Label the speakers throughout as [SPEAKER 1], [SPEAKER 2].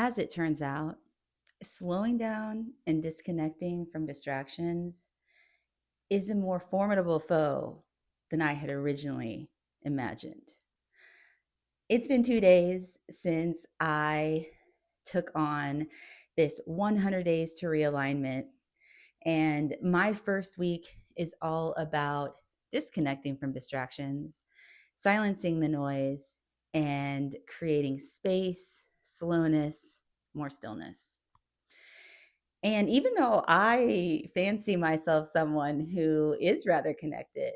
[SPEAKER 1] As it turns out, slowing down and disconnecting from distractions is a more formidable foe than I had originally imagined. It's been 2 days since I took on this 100 days to realignment, and my first week is all about disconnecting from distractions, silencing the noise, and creating space, slowness, more stillness. And even though I fancy myself someone who is rather connected,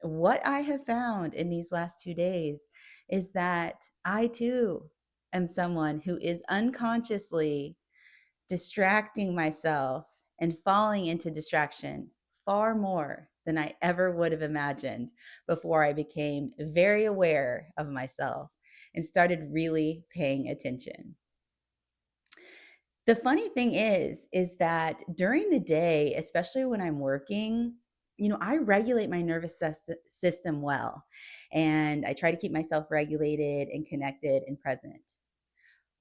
[SPEAKER 1] what I have found in these last 2 days is that I too am someone who is unconsciously distracting myself and falling into distraction far more than I ever would have imagined before I became very aware of myself and started really paying attention. The funny thing is that during the day, especially when I'm working, I regulate my nervous system well, and I try to keep myself regulated and connected and present.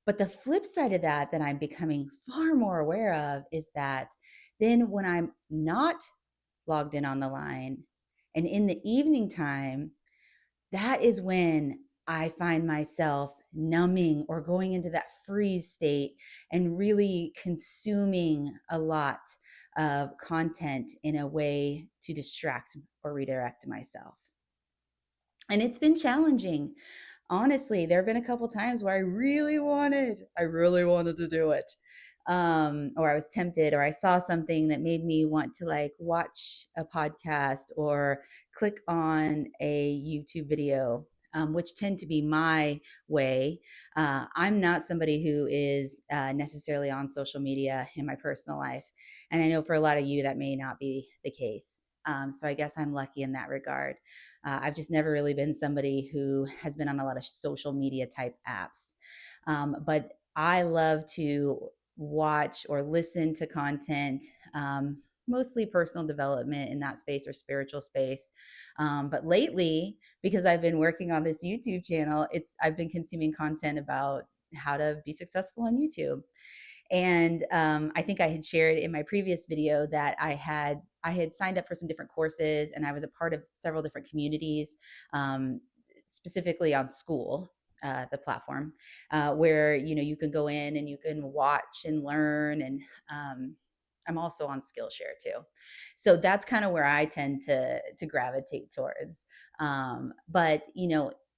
[SPEAKER 1] But the flip side of that I'm becoming far more aware of is that then when I'm not logged in on the line and in the evening time, that is when I find myself numbing or going into that freeze state and really consuming a lot of content in a way to distract or redirect myself. And it's been challenging. Honestly, there have been a couple times where I really wanted to do it. Or I was tempted, or I saw something that made me want to like watch a podcast or click on a YouTube video, which tend to be my way. I'm not somebody who is necessarily on social media in my personal life. And I know for a lot of you that may not be the case. So I guess I'm lucky in that regard. I've just never really been somebody who has been on a lot of social media type apps. But I love to watch or listen to content, mostly personal development in that space or spiritual space. But lately, because I've been working on this YouTube channel, I've been consuming content about how to be successful on YouTube. And I think I had shared in my previous video that I had signed up for some different courses, and I was a part of several different communities, specifically on School, the platform, where you can go in and you can watch and learn. And I'm also on Skillshare too, so that's kind of where I tend to gravitate towards. But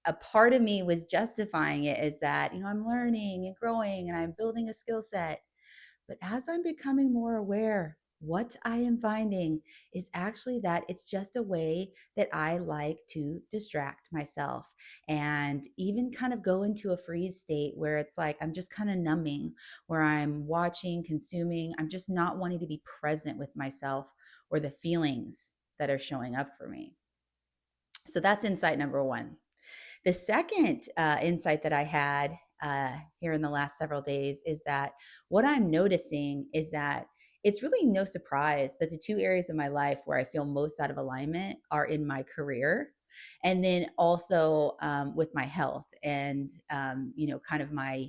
[SPEAKER 1] a part of me was justifying it as that I'm learning and growing and I'm building a skill set. But as I'm becoming more aware, what I am finding is actually that it's just a way that I like to distract myself and even kind of go into a freeze state where it's like I'm just kind of numbing, where I'm watching, consuming. I'm just not wanting to be present with myself or the feelings that are showing up for me. So that's insight number one. The second insight that I had here in the last several days is that what I'm noticing is that it's really no surprise that the two areas of my life where I feel most out of alignment are in my career, and then also with my health and kind of my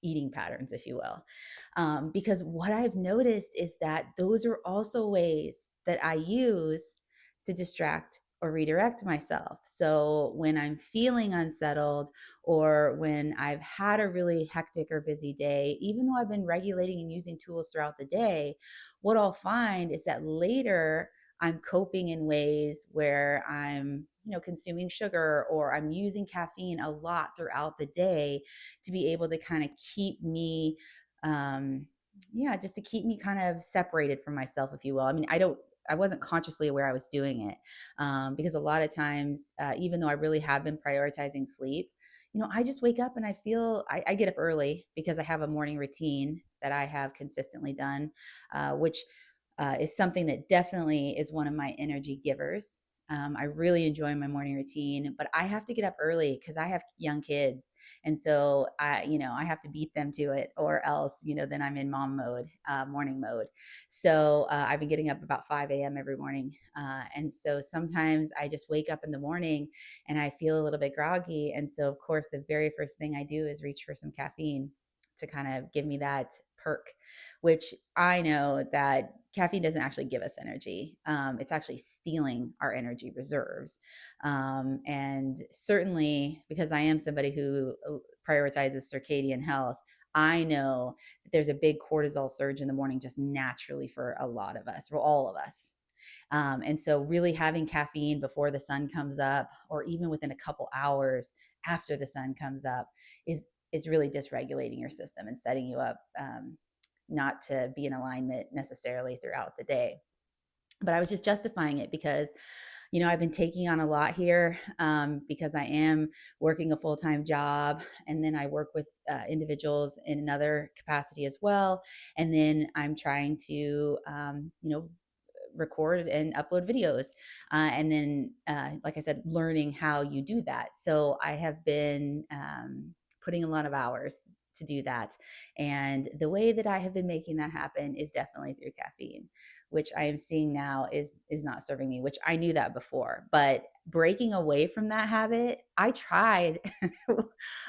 [SPEAKER 1] eating patterns, if you will. Because what I've noticed is that those are also ways that I use to distract or redirect myself. So when I'm feeling unsettled or when I've had a really hectic or busy day, even though I've been regulating and using tools throughout the day, what I'll find is that later I'm coping in ways where I'm consuming sugar or I'm using caffeine a lot throughout the day to be able to kind of keep me yeah, just to keep me kind of separated from myself, if you will. I mean, I wasn't consciously aware I was doing it, because a lot of times, even though I really have been prioritizing sleep, I just wake up and I get up early because I have a morning routine that I have consistently done, which is something that definitely is one of my energy givers. I really enjoy my morning routine, but I have to get up early because I have young kids, and so I have to beat them to it, or else, then I'm in mom mode, morning mode. So I've been getting up about 5 a.m. every morning, and so sometimes I just wake up in the morning and I feel a little bit groggy, and so of course the very first thing I do is reach for some caffeine. to kind of give me that perk, which I know that caffeine doesn't actually give us energy. It's actually stealing our energy reserves. And certainly because I am somebody who prioritizes circadian health, I know that there's a big cortisol surge in the morning just naturally for a lot of us, for all of us. And so, really having caffeine before the sun comes up, or even within a couple hours after the sun comes up, is really dysregulating your system and setting you up not to be in alignment necessarily throughout the day. But I was just justifying it because I've been taking on a lot here because I am working a full time job. And then I work with individuals in another capacity as well. And then I'm trying to, record and upload videos. And then, like I said, learning how you do that. So I have been putting a lot of hours to do that. And the way that I have been making that happen is definitely through caffeine, which I am seeing now is not serving me, which I knew that before. But breaking away from that habit, I tried.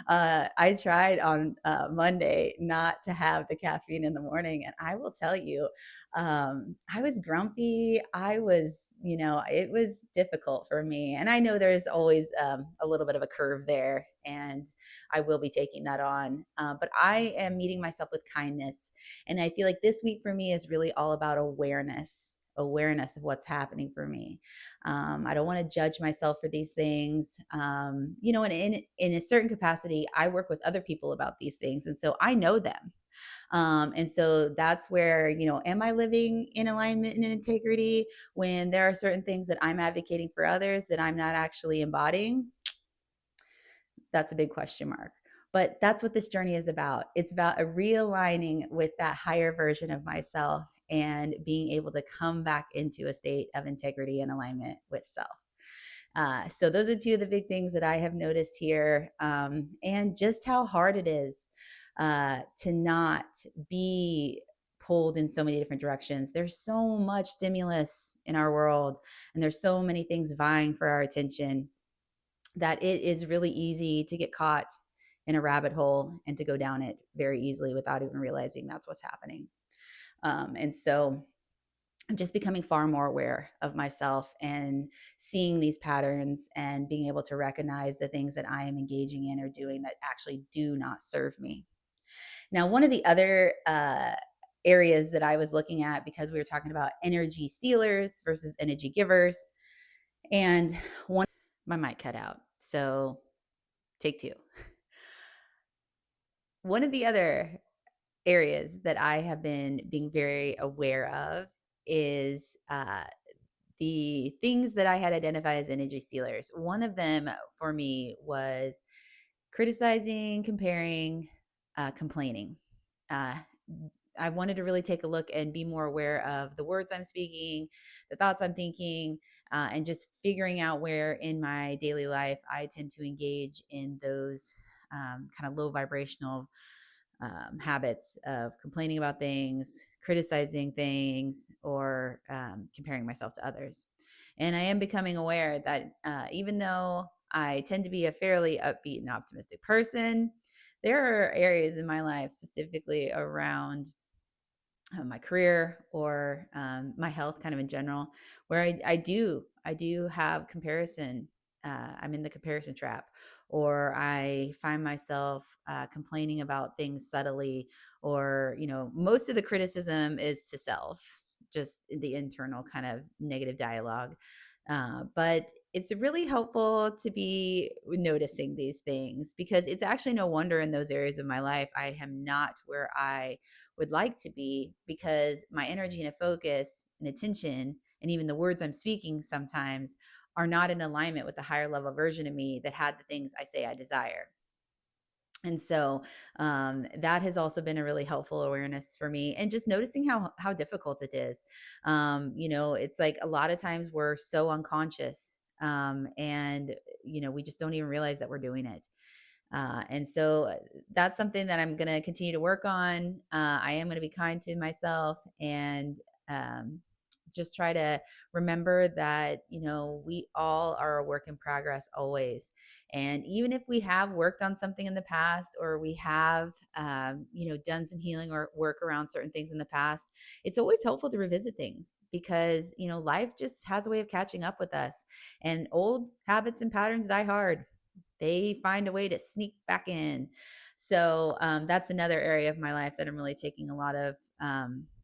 [SPEAKER 1] I tried on Monday not to have the caffeine in the morning, and I will tell you, I was grumpy. It was difficult for me. And I know there's always a little bit of a curve there, and I will be taking that on. But I am meeting myself with kindness. And I feel like this week for me is really all about awareness of what's happening for me. I don't want to judge myself for these things. And in a certain capacity, I work with other people about these things. And so I know them. And so that's where, am I living in alignment and integrity when there are certain things that I'm advocating for others that I'm not actually embodying? That's a big question mark. But that's what this journey is about. It's about a realigning with that higher version of myself and being able to come back into a state of integrity and alignment with self. So those are two of the big things that I have noticed here, and just how hard it is to not be pulled in so many different directions. There's so much stimulus in our world, and there's so many things vying for our attention that it is really easy to get caught in a rabbit hole and to go down it very easily without even realizing that's what's happening. And so I'm just becoming far more aware of myself and seeing these patterns and being able to recognize the things that I am engaging in or doing that actually do not serve me. Now, one of the other areas that I was looking at, because we were talking about energy stealers versus energy givers, and my mic cut out. So take two. One of the other areas that I have been being very aware of is the things that I had identified as energy stealers. One of them for me was criticizing, comparing, complaining. Uh, I wanted to really take a look and be more aware of the words I'm speaking, the thoughts I'm thinking, and just figuring out where in my daily life I tend to engage in those kind of low vibrational habits of complaining about things, criticizing things, or comparing myself to others. And I am becoming aware that even though I tend to be a fairly upbeat and optimistic person, there are areas in my life, specifically around my career or my health kind of in general, where I do have comparison. I'm in the comparison trap, or I find myself complaining about things subtly, or most of the criticism is to self, just the internal kind of negative dialogue. But it's really helpful to be noticing these things, because it's actually no wonder in those areas of my life I am not where I would like to be, because my energy and focus and attention and even the words I'm speaking sometimes are not in alignment with the higher level version of me that had the things I say I desire. And so that has also been a really helpful awareness for me, and just noticing how difficult it is. It's like a lot of times we're so unconscious, and we just don't even realize that we're doing it. And so that's something that I'm going to continue to work on. I am going to be kind to myself, and just try to remember that, we all are a work in progress always. And even if we have worked on something in the past, or we have, done some healing or work around certain things in the past, it's always helpful to revisit things because, life just has a way of catching up with us, and old habits and patterns die hard. They find a way to sneak back in. So that's another area of my life that I'm really taking a lot of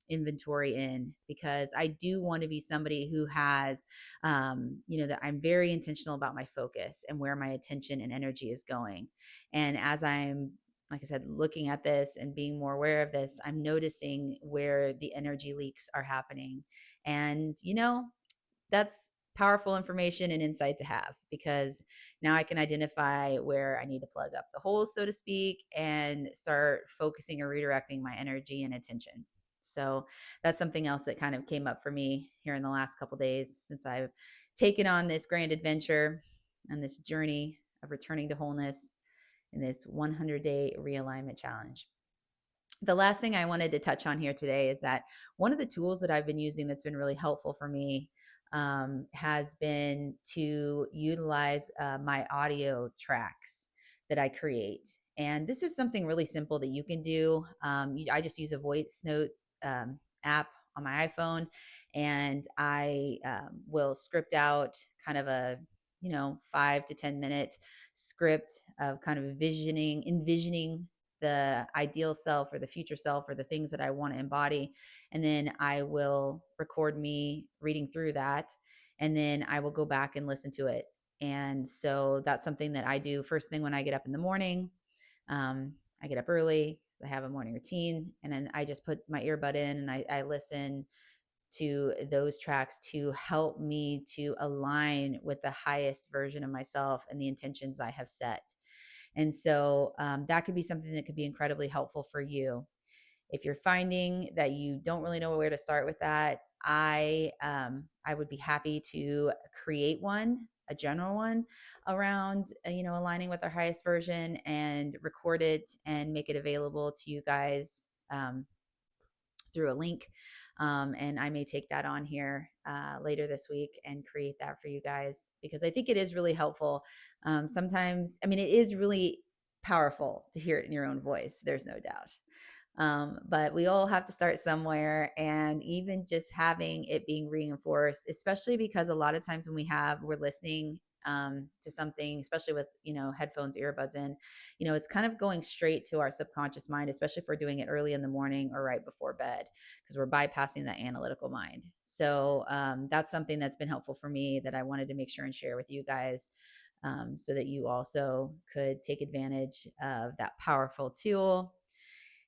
[SPEAKER 1] inventory in, because I do want to be somebody who has, that I'm very intentional about my focus and where my attention and energy is going. And as I'm, like I said, looking at this and being more aware of this, I'm noticing where the energy leaks are happening. And, that's powerful information and insight to have, because now I can identify where I need to plug up the holes, so to speak, and start focusing or redirecting my energy and attention. So that's something else that kind of came up for me here in the last couple of days since I've taken on this grand adventure and this journey of returning to wholeness in this 100-day realignment challenge. The last thing I wanted to touch on here today is that one of the tools that I've been using that's been really helpful for me has been to utilize my audio tracks that I create. And this is something really simple that you can do. I just use a voice note app on my iPhone, and I will script out kind of a 5 to 10 minute script of kind of envisioning the ideal self or the future self or the things that I want to embody. And then I will record me reading through that. And then I will go back and listen to it. And so that's something that I do first thing when I get up in the morning. I get up early because I have a morning routine. And then I just put my earbud in and I listen to those tracks to help me to align with the highest version of myself and the intentions I have set. And so that could be something that could be incredibly helpful for you. If you're finding that you don't really know where to start with that, I would be happy to create one, a general one around aligning with our highest version, and record it and make it available to you guys through a link. And I may take that on here later this week and create that for you guys, because I think it is really helpful. Sometimes, I mean, it is really powerful to hear it in your own voice. There's no doubt. But we all have to start somewhere, and even just having it being reinforced, especially because a lot of times when we're listening to something, especially with headphones, earbuds in, it's kind of going straight to our subconscious mind, especially if we're doing it early in the morning or right before bed, because we're bypassing that analytical mind. So that's something that's been helpful for me that I wanted to make sure and share with you guys, so that you also could take advantage of that powerful tool.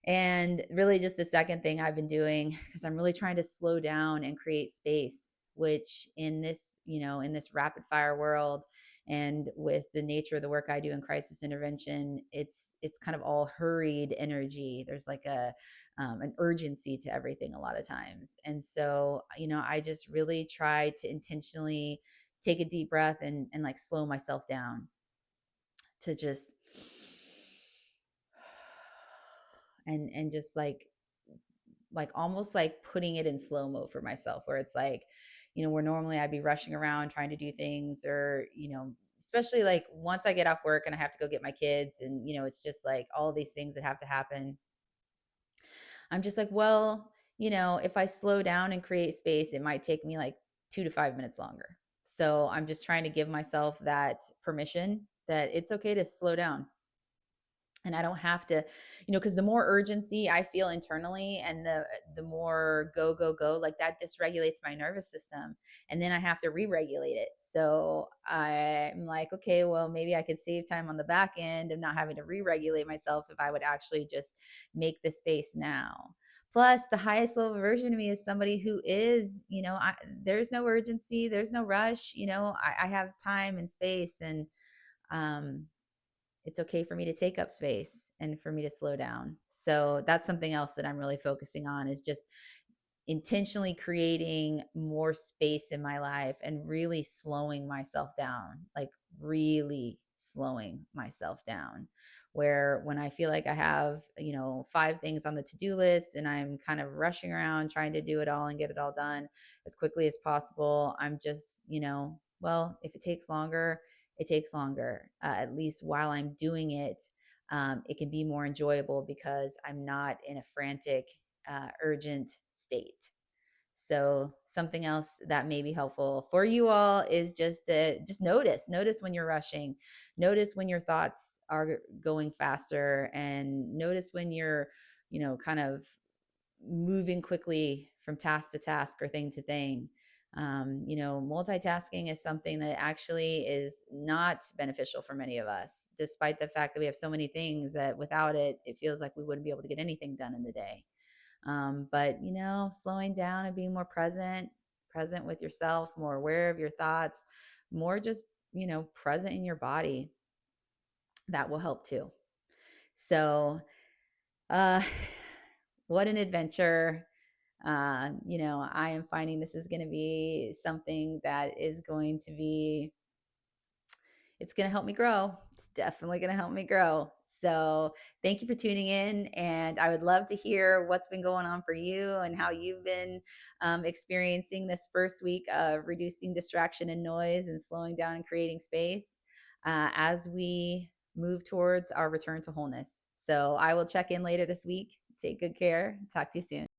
[SPEAKER 1] And really, just the second thing I've been doing, because I'm really trying to slow down and create space, which in this, in this rapid fire world, and with the nature of the work I do in crisis intervention, it's kind of all hurried energy. There's like an urgency to everything a lot of times. And so, I just really try to intentionally take a deep breath and like slow myself down to just and just like almost like putting it in slow mo for myself, where it's like, where normally I'd be rushing around trying to do things, or, especially like once I get off work and I have to go get my kids, and, it's just like all these things that have to happen. I'm just like, well, if I slow down and create space, it might take me like 2 to 5 minutes longer. So I'm just trying to give myself that permission that it's okay to slow down. And I don't have to, because the more urgency I feel internally, and the more go, like that dysregulates my nervous system, and then I have to re-regulate it. So I'm like, okay, well, maybe I could save time on the back end of not having to re-regulate myself if I would actually just make the space now. Plus, the highest level version of me is somebody who is, there's no urgency, there's no rush. I have time and space, and um, it's okay for me to take up space and for me to slow down. So that's something else that I'm really focusing on, is just intentionally creating more space in my life and really slowing myself down, like really slowing myself down, where when I feel like I have, 5 things on the to-do list and I'm kind of rushing around trying to do it all and get it all done as quickly as possible, I'm just, well, if it takes longer, it takes longer. At least while I'm doing it, it can be more enjoyable because I'm not in a frantic, urgent state. So something else that may be helpful for you all is just to just notice when you're rushing, notice when your thoughts are going faster, and notice when you're, kind of moving quickly from task to task or thing to thing. Multitasking is something that actually is not beneficial for many of us, despite the fact that we have so many things that without it, it feels like we wouldn't be able to get anything done in the day. But slowing down and being more present with yourself, more aware of your thoughts, more just, present in your body, that will help too. So, uh, what an adventure. I am finding this is going to be something that is going to be, it's going to help me grow. It's definitely going to help me grow. So thank you for tuning in. And I would love to hear what's been going on for you and how you've been experiencing this first week of reducing distraction and noise and slowing down and creating space as we move towards our return to wholeness. So I will check in later this week. Take good care. Talk to you soon.